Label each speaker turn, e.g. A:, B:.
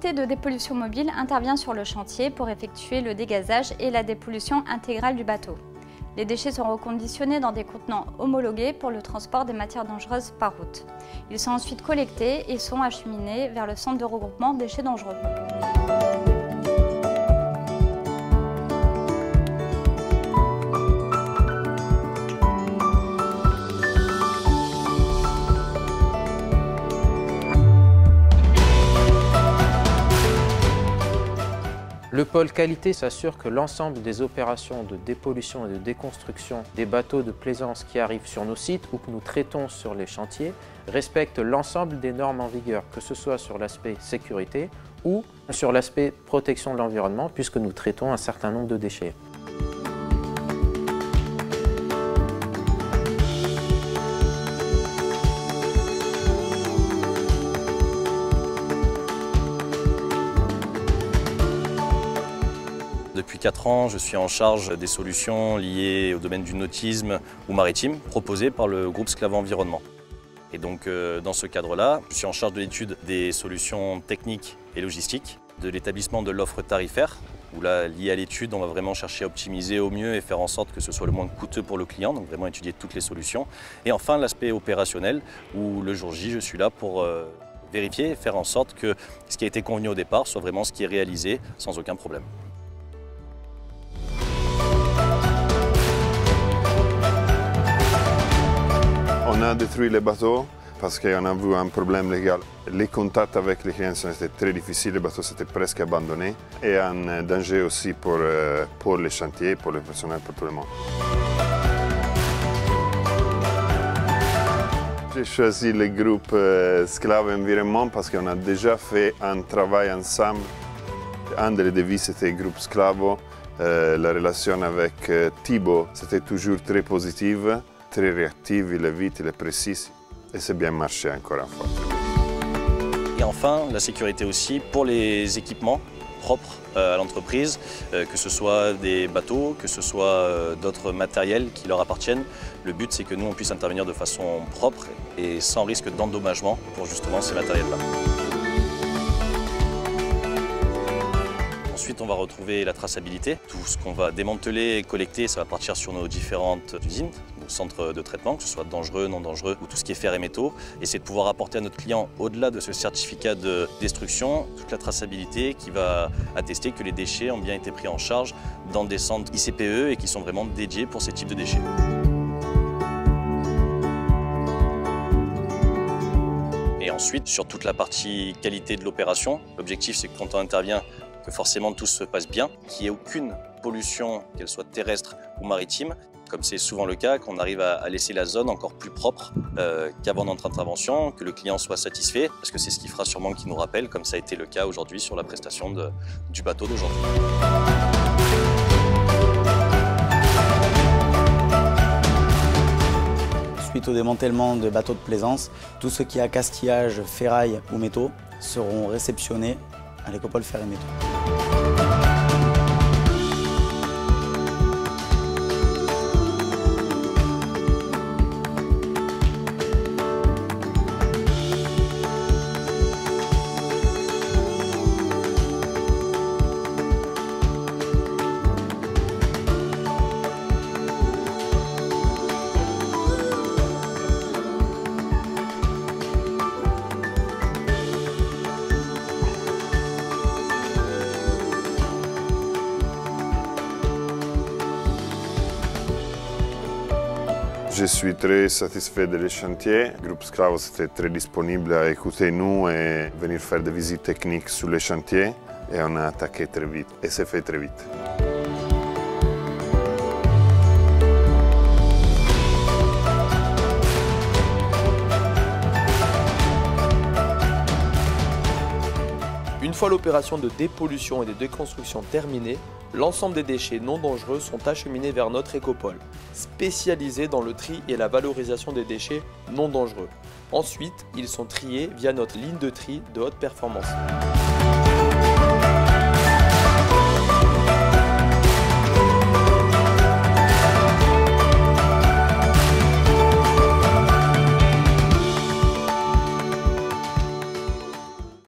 A: l'unité de dépollution mobile intervient sur le chantier pour effectuer le dégazage et la dépollution intégrale du bateau. Les déchets sont reconditionnés dans des contenants homologués pour le transport des matières dangereuses par route. Ils sont ensuite collectés et sont acheminés vers le centre de regroupement déchets dangereux.
B: Le pôle qualité s'assure que l'ensemble des opérations de dépollution et de déconstruction des bateaux de plaisance qui arrivent sur nos sites ou que nous traitons sur les chantiers respectent l'ensemble des normes en vigueur, que ce soit sur l'aspect sécurité ou sur l'aspect protection de l'environnement, puisque nous traitons un certain nombre de déchets.
C: Depuis 4 ans, je suis en charge des solutions liées au domaine du nautisme ou maritime proposées par le groupe Sclavo Environnement. Et donc dans ce cadre-là, je suis en charge de l'étude des solutions techniques et logistiques, de l'établissement de l'offre tarifaire, où là, lié à l'étude, on va vraiment chercher à optimiser au mieux et faire en sorte que ce soit le moins coûteux pour le client, donc vraiment étudier toutes les solutions. Et enfin, l'aspect opérationnel, où le jour J, je suis là pour vérifier et faire en sorte que ce qui a été convenu au départ soit vraiment ce qui est réalisé sans aucun problème.
D: On a détruit les bateaux parce qu'on a vu un problème légal. Les contacts avec les clients étaient très difficiles, les bateaux étaient presque abandonnés et un danger aussi pour les chantiers, pour le personnel, pour tout le monde. J'ai choisi le groupe Sclavo Environnement parce qu'on a déjà fait un travail ensemble. Un des devis c'était le groupe Sclavo. La relation avec Thibaut, c'était toujours très positive. Très réactif, il est vite, il est précis et c'est bien marché encore une fois.
C: Et enfin, la sécurité aussi pour les équipements propres à l'entreprise, que ce soit des bateaux, que ce soit d'autres matériels qui leur appartiennent. Le but, c'est que nous, on puisse intervenir de façon propre et sans risque d'endommagement pour justement ces matériels-là. Ensuite, on va retrouver la traçabilité. Tout ce qu'on va démanteler et collecter, ça va partir sur nos différentes usines, nos centres de traitement, que ce soit dangereux, non dangereux, ou tout ce qui est fer et métaux. Et c'est de pouvoir apporter à notre client, au-delà de ce certificat de destruction, toute la traçabilité qui va attester que les déchets ont bien été pris en charge dans des centres ICPE et qui sont vraiment dédiés pour ces types de déchets. Et ensuite, sur toute la partie qualité de l'opération, l'objectif c'est que quand on intervient, que forcément tout se passe bien, qu'il n'y ait aucune pollution, qu'elle soit terrestre ou maritime, comme c'est souvent le cas, qu'on arrive à laisser la zone encore plus propre qu'avant notre intervention, que le client soit satisfait, parce que c'est ce qui fera sûrement qu'il nous rappelle, comme ça a été le cas aujourd'hui sur la prestation du bateau d'aujourd'hui.
E: Suite au démantèlement de bateaux de plaisance, tout ce qui est accastillage, ferraille ou métaux seront réceptionnés à l'Écopole Fer et Métaux.
D: Je suis très satisfait des chantiers. Le groupe Sclavo était très disponible à écouter nous et venir faire des visites techniques sur les chantiers. Et on a attaqué très vite et c'est fait très vite.
F: Une fois l'opération de dépollution et de déconstruction terminée, l'ensemble des déchets non dangereux sont acheminés vers notre écopole, spécialisé dans le tri et la valorisation des déchets non dangereux. Ensuite, ils sont triés via notre ligne de tri de haute performance.